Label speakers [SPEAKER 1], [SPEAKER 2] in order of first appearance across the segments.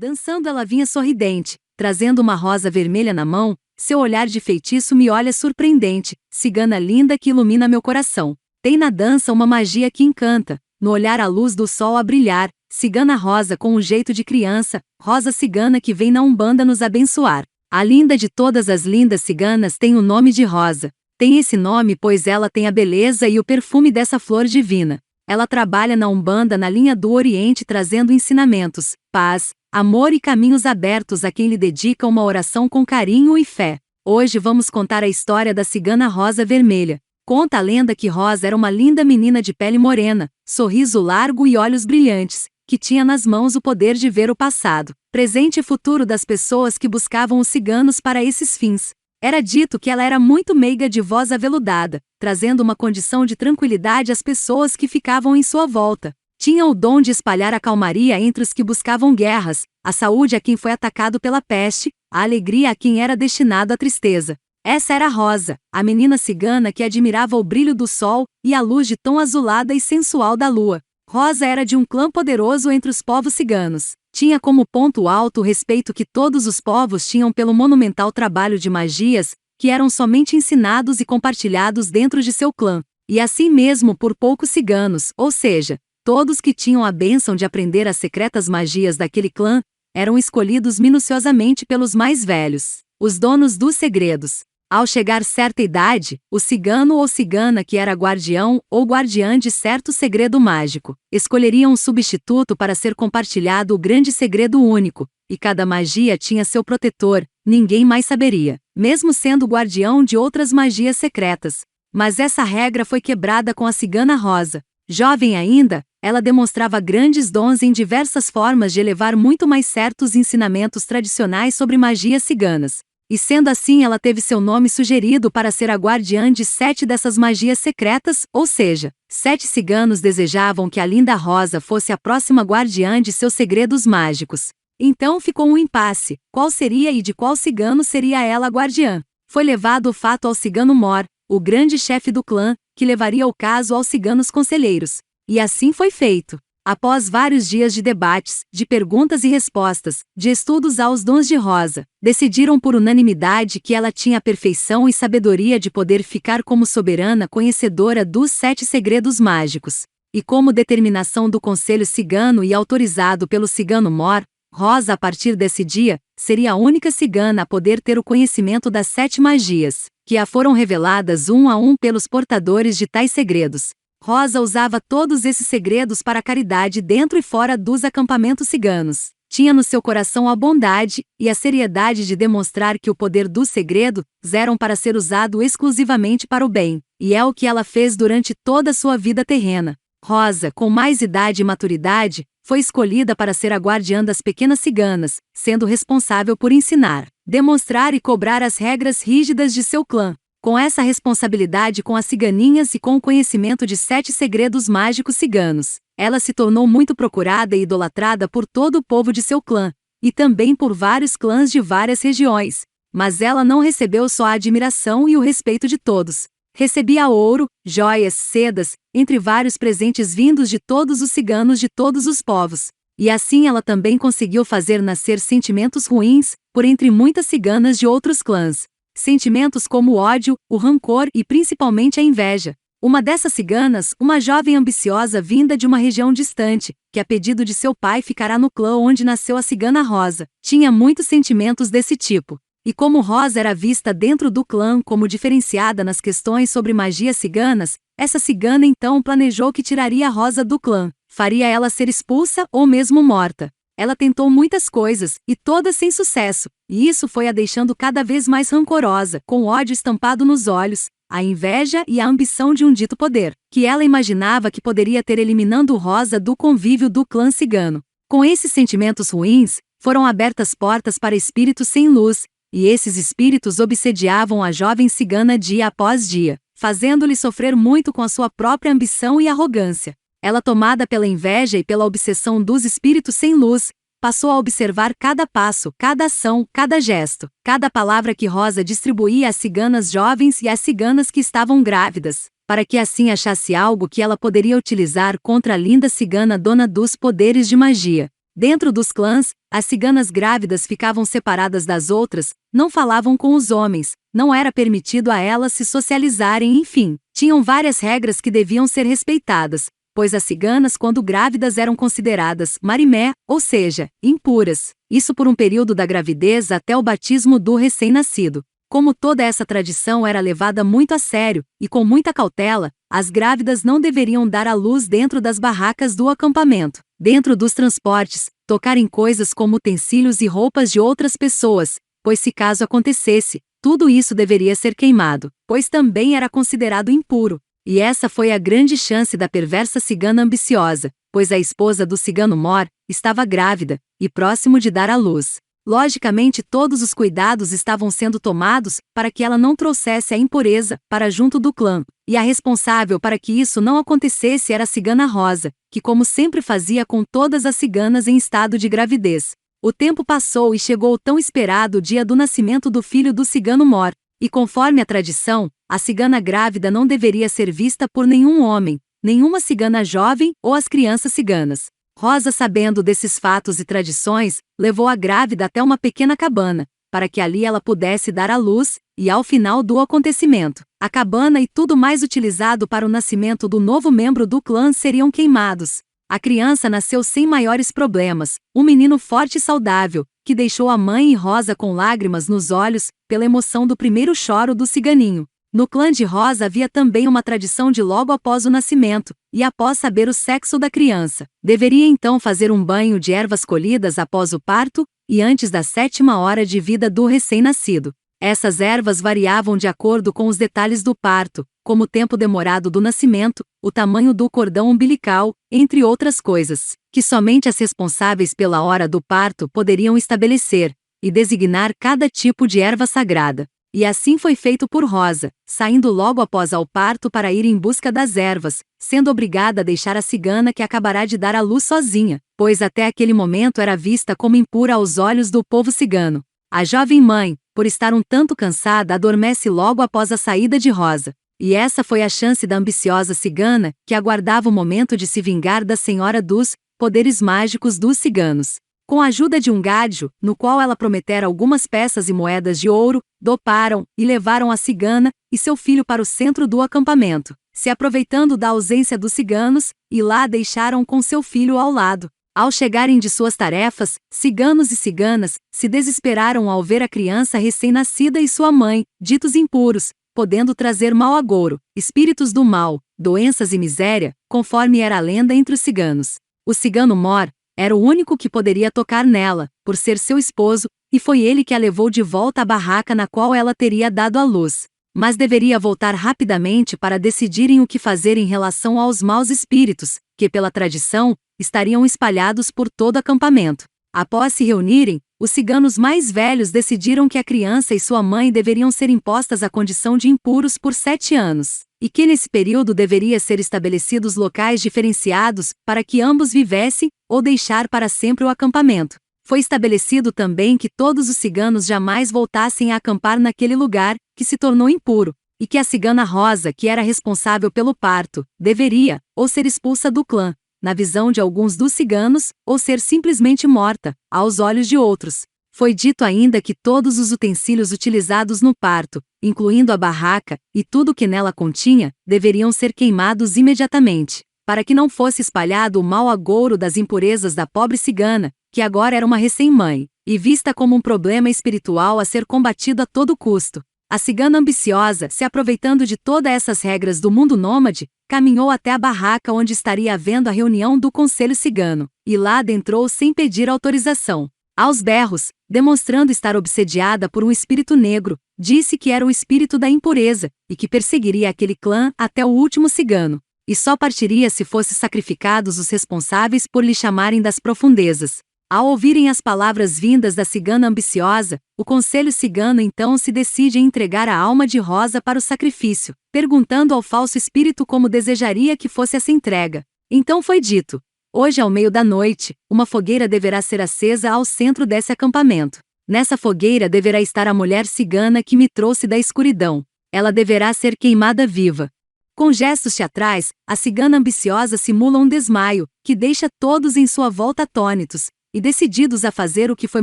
[SPEAKER 1] Dançando ela vinha sorridente, trazendo uma rosa vermelha na mão, seu olhar de feitiço me olha surpreendente, cigana linda que ilumina meu coração. Tem na dança uma magia que encanta, no olhar a luz do sol a brilhar, cigana rosa com um jeito de criança, rosa cigana que vem na Umbanda nos abençoar. A linda de todas as lindas ciganas tem o nome de Rosa. Tem esse nome pois ela tem a beleza e o perfume dessa flor divina. Ela trabalha na Umbanda na linha do Oriente trazendo ensinamentos, paz, amor e caminhos abertos a quem lhe dedica uma oração com carinho e fé. Hoje vamos contar a história da cigana Rosa Vermelha. Conta a lenda que Rosa era uma linda menina de pele morena, sorriso largo e olhos brilhantes, que tinha nas mãos o poder de ver o passado, presente e futuro das pessoas que buscavam os ciganos para esses fins. Era dito que ela era muito meiga de voz aveludada, trazendo uma condição de tranquilidade às pessoas que ficavam em sua volta. Tinha o dom de espalhar a calmaria entre os que buscavam guerras, a saúde a quem foi atacado pela peste, a alegria a quem era destinado à tristeza. Essa era Rosa, a menina cigana que admirava o brilho do sol e a luz de tom azulada e sensual da lua. Rosa era de um clã poderoso entre os povos ciganos. Tinha como ponto alto o respeito que todos os povos tinham pelo monumental trabalho de magias, que eram somente ensinados e compartilhados dentro de seu clã. E assim mesmo por poucos ciganos, ou seja, todos que tinham a bênção de aprender as secretas magias daquele clã, eram escolhidos minuciosamente pelos mais velhos, os donos dos segredos. Ao chegar certa idade, o cigano ou cigana que era guardião ou guardiã de certo segredo mágico, escolheria um substituto para ser compartilhado o grande segredo único, e cada magia tinha seu protetor, ninguém mais saberia, mesmo sendo guardião de outras magias secretas. Mas essa regra foi quebrada com a cigana Rosa. Jovem ainda, ela demonstrava grandes dons em diversas formas de elevar muito mais certos ensinamentos tradicionais sobre magias ciganas. E sendo assim ela teve seu nome sugerido para ser a guardiã de 7 dessas magias secretas, ou seja, 7 ciganos desejavam que a linda Rosa fosse a próxima guardiã de seus segredos mágicos. Então ficou um impasse, qual seria e de qual cigano seria ela a guardiã? Foi levado o fato ao cigano Mor, o grande chefe do clã, que levaria o caso aos ciganos conselheiros. E assim foi feito. Após vários dias de debates, de perguntas e respostas, de estudos aos dons de Rosa, decidiram por unanimidade que ela tinha a perfeição e sabedoria de poder ficar como soberana conhecedora dos 7 segredos mágicos. E como determinação do conselho cigano e autorizado pelo cigano Mor, Rosa a partir desse dia, seria a única cigana a poder ter o conhecimento das 7 magias, que a foram reveladas um a um pelos portadores de tais segredos. Rosa usava todos esses segredos para a caridade dentro e fora dos acampamentos ciganos. Tinha no seu coração a bondade e a seriedade de demonstrar que o poder do segredo eram para ser usado exclusivamente para o bem, e é o que ela fez durante toda a sua vida terrena. Rosa, com mais idade e maturidade, foi escolhida para ser a guardiã das pequenas ciganas, sendo responsável por ensinar, demonstrar e cobrar as regras rígidas de seu clã. Com essa responsabilidade com as ciganinhas e com o conhecimento de 7 segredos mágicos ciganos, ela se tornou muito procurada e idolatrada por todo o povo de seu clã, e também por vários clãs de várias regiões. Mas ela não recebeu só a admiração e o respeito de todos. Recebia ouro, joias, sedas, entre vários presentes vindos de todos os ciganos de todos os povos. E assim ela também conseguiu fazer nascer sentimentos ruins, por entre muitas ciganas de outros clãs. Sentimentos como o ódio, o rancor e principalmente a inveja. Uma dessas ciganas, uma jovem ambiciosa vinda de uma região distante, que a pedido de seu pai ficará no clã onde nasceu a cigana Rosa, tinha muitos sentimentos desse tipo. E como Rosa era vista dentro do clã como diferenciada nas questões sobre magias ciganas, essa cigana então planejou que tiraria a Rosa do clã, faria ela ser expulsa ou mesmo morta. Ela tentou muitas coisas, e todas sem sucesso, e isso foi a deixando cada vez mais rancorosa, com ódio estampado nos olhos, a inveja e a ambição de um dito poder, que ela imaginava que poderia ter eliminando Rosa do convívio do clã cigano. Com esses sentimentos ruins, foram abertas portas para espíritos sem luz, e esses espíritos obsediavam a jovem cigana dia após dia, fazendo-lhe sofrer muito com a sua própria ambição e arrogância. Ela, tomada pela inveja e pela obsessão dos espíritos sem luz, passou a observar cada passo, cada ação, cada gesto, cada palavra que Rosa distribuía às ciganas jovens e às ciganas que estavam grávidas, para que assim achasse algo que ela poderia utilizar contra a linda cigana dona dos poderes de magia. Dentro dos clãs, as ciganas grávidas ficavam separadas das outras, não falavam com os homens, não era permitido a elas se socializarem, enfim, tinham várias regras que deviam ser respeitadas, pois as ciganas quando grávidas eram consideradas marimé, ou seja, impuras, isso por um período da gravidez até o batismo do recém-nascido. Como toda essa tradição era levada muito a sério, e com muita cautela, as grávidas não deveriam dar à luz dentro das barracas do acampamento, dentro dos transportes, tocar em coisas como utensílios e roupas de outras pessoas, pois se caso acontecesse, tudo isso deveria ser queimado, pois também era considerado impuro. E essa foi a grande chance da perversa cigana ambiciosa, pois a esposa do cigano Mor estava grávida, e próximo de dar à luz. Logicamente todos os cuidados estavam sendo tomados para que ela não trouxesse a impureza para junto do clã, e a responsável para que isso não acontecesse era a cigana Rosa, que como sempre fazia com todas as ciganas em estado de gravidez. O tempo passou e chegou o tão esperado dia do nascimento do filho do cigano Mor, e conforme a tradição, a cigana grávida não deveria ser vista por nenhum homem, nenhuma cigana jovem ou as crianças ciganas. Rosa, sabendo desses fatos e tradições, levou a grávida até uma pequena cabana, para que ali ela pudesse dar à luz, e ao final do acontecimento, a cabana e tudo mais utilizado para o nascimento do novo membro do clã seriam queimados. A criança nasceu sem maiores problemas, um menino forte e saudável, que deixou a mãe e Rosa com lágrimas nos olhos, pela emoção do primeiro choro do ciganinho. No clã de Rosa havia também uma tradição de logo após o nascimento, e após saber o sexo da criança, deveria então fazer um banho de ervas colhidas após o parto, e antes da 7ª hora de vida do recém-nascido. Essas ervas variavam de acordo com os detalhes do parto, como o tempo demorado do nascimento, o tamanho do cordão umbilical, entre outras coisas, que somente as responsáveis pela hora do parto poderiam estabelecer, e designar cada tipo de erva sagrada. E assim foi feito por Rosa, saindo logo após ao parto para ir em busca das ervas, sendo obrigada a deixar a cigana que acabará de dar à luz sozinha, pois até aquele momento era vista como impura aos olhos do povo cigano. A jovem mãe, por estar um tanto cansada, adormece logo após a saída de Rosa. E essa foi a chance da ambiciosa cigana, que aguardava o momento de se vingar da senhora dos poderes mágicos dos ciganos. Com a ajuda de um gádio, no qual ela prometera algumas peças e moedas de ouro, doparam e levaram a cigana e seu filho para o centro do acampamento, se aproveitando da ausência dos ciganos, e lá a deixaram com seu filho ao lado. Ao chegarem de suas tarefas, ciganos e ciganas se desesperaram ao ver a criança recém-nascida e sua mãe, ditos impuros, podendo trazer mau agouro, espíritos do mal, doenças e miséria, conforme era a lenda entre os ciganos. O cigano Mor era o único que poderia tocar nela, por ser seu esposo, e foi ele que a levou de volta à barraca na qual ela teria dado à luz. Mas deveria voltar rapidamente para decidirem o que fazer em relação aos maus espíritos, que pela tradição, estariam espalhados por todo o acampamento. Após se reunirem, os ciganos mais velhos decidiram que a criança e sua mãe deveriam ser impostas à condição de impuros por 7 anos, e que nesse período deveria ser estabelecidos locais diferenciados para que ambos vivessem, ou deixar para sempre o acampamento. Foi estabelecido também que todos os ciganos jamais voltassem a acampar naquele lugar, que se tornou impuro, e que a cigana Rosa, que era responsável pelo parto, deveria, ou ser expulsa do clã, na visão de alguns dos ciganos, ou ser simplesmente morta, aos olhos de outros. Foi dito ainda que todos os utensílios utilizados no parto, incluindo a barraca, e tudo que nela continha, deveriam ser queimados imediatamente, para que não fosse espalhado o mau agouro das impurezas da pobre cigana, que agora era uma recém-mãe, e vista como um problema espiritual a ser combatido a todo custo. A cigana ambiciosa, se aproveitando de todas essas regras do mundo nômade, caminhou até a barraca onde estaria havendo a reunião do conselho cigano, e lá adentrou sem pedir autorização. Aos berros, demonstrando estar obsediada por um espírito negro, disse que era o espírito da impureza, e que perseguiria aquele clã até o último cigano, e só partiria se fossem sacrificados os responsáveis por lhe chamarem das profundezas. Ao ouvirem as palavras vindas da cigana ambiciosa, o conselho cigano então se decide em entregar a alma de Rosa para o sacrifício, perguntando ao falso espírito como desejaria que fosse essa entrega. Então foi dito: hoje ao meio da noite, uma fogueira deverá ser acesa ao centro desse acampamento. Nessa fogueira deverá estar a mulher cigana que me trouxe da escuridão. Ela deverá ser queimada viva. Com gestos teatrais, a cigana ambiciosa simula um desmaio, que deixa todos em sua volta atônitos, e decididos a fazer o que foi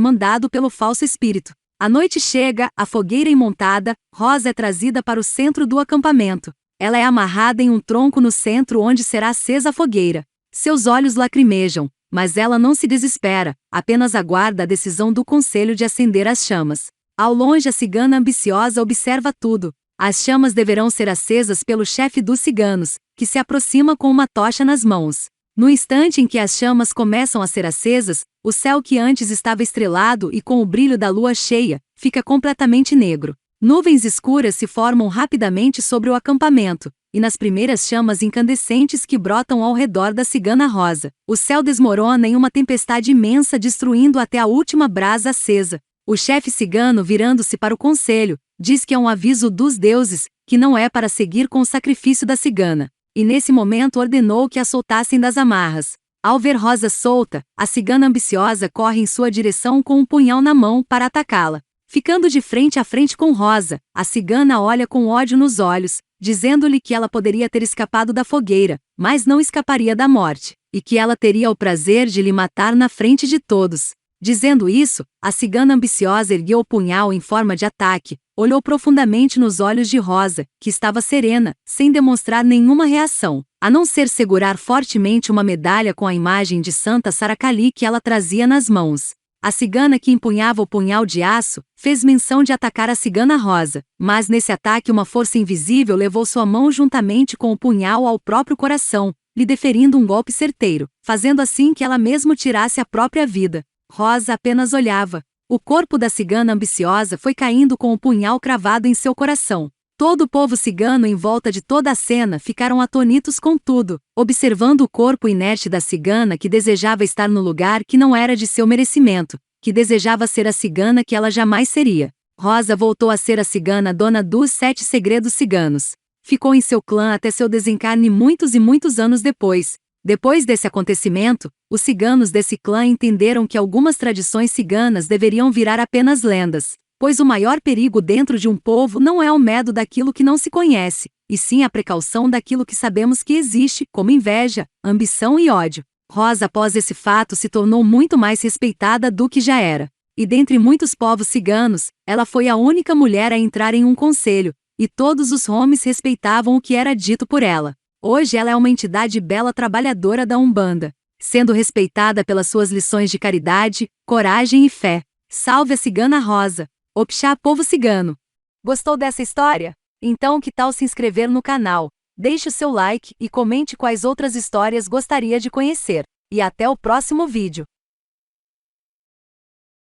[SPEAKER 1] mandado pelo falso espírito. A noite chega, a fogueira imontada, Rosa é trazida para o centro do acampamento. Ela é amarrada em um tronco no centro onde será acesa a fogueira. Seus olhos lacrimejam, mas ela não se desespera, apenas aguarda a decisão do conselho de acender as chamas. Ao longe, a cigana ambiciosa observa tudo. As chamas deverão ser acesas pelo chefe dos ciganos, que se aproxima com uma tocha nas mãos. No instante em que as chamas começam a ser acesas, o céu que antes estava estrelado e com o brilho da lua cheia, fica completamente negro. Nuvens escuras se formam rapidamente sobre o acampamento, e nas primeiras chamas incandescentes que brotam ao redor da cigana Rosa, o céu desmorona em uma tempestade imensa, destruindo até a última brasa acesa. O chefe cigano, virando-se para o conselho, diz que é um aviso dos deuses, que não é para seguir com o sacrifício da cigana. E nesse momento ordenou que a soltassem das amarras. Ao ver Rosa solta, a cigana ambiciosa corre em sua direção com um punhal na mão para atacá-la. Ficando de frente a frente com Rosa, a cigana olha com ódio nos olhos, dizendo-lhe que ela poderia ter escapado da fogueira, mas não escaparia da morte, e que ela teria o prazer de lhe matar na frente de todos. Dizendo isso, a cigana ambiciosa ergueu o punhal em forma de ataque, olhou profundamente nos olhos de Rosa, que estava serena, sem demonstrar nenhuma reação, a não ser segurar fortemente uma medalha com a imagem de Santa Saracali que ela trazia nas mãos. A cigana que empunhava o punhal de aço, fez menção de atacar a cigana Rosa, mas nesse ataque uma força invisível levou sua mão juntamente com o punhal ao próprio coração, lhe deferindo um golpe certeiro, fazendo assim que ela mesmo tirasse a própria vida. Rosa apenas olhava. O corpo da cigana ambiciosa foi caindo com o punhal cravado em seu coração. Todo o povo cigano em volta de toda a cena ficaram atônitos com tudo, observando o corpo inerte da cigana que desejava estar no lugar que não era de seu merecimento, que desejava ser a cigana que ela jamais seria. Rosa voltou a ser a cigana dona dos 7 segredos ciganos. Ficou em seu clã até seu desencarne muitos e muitos anos depois. Depois desse acontecimento, os ciganos desse clã entenderam que algumas tradições ciganas deveriam virar apenas lendas, pois o maior perigo dentro de um povo não é o medo daquilo que não se conhece, e sim a precaução daquilo que sabemos que existe, como inveja, ambição e ódio. Rosa, após esse fato, se tornou muito mais respeitada do que já era. E dentre muitos povos ciganos, ela foi a única mulher a entrar em um conselho, e todos os homens respeitavam o que era dito por ela. Hoje ela é uma entidade bela trabalhadora da Umbanda, sendo respeitada pelas suas lições de caridade, coragem e fé. Salve a cigana Rosa! Opxá, povo cigano! Gostou dessa história? Então que tal se inscrever no canal? Deixe o seu like e comente quais outras histórias gostaria de conhecer. E até o próximo vídeo!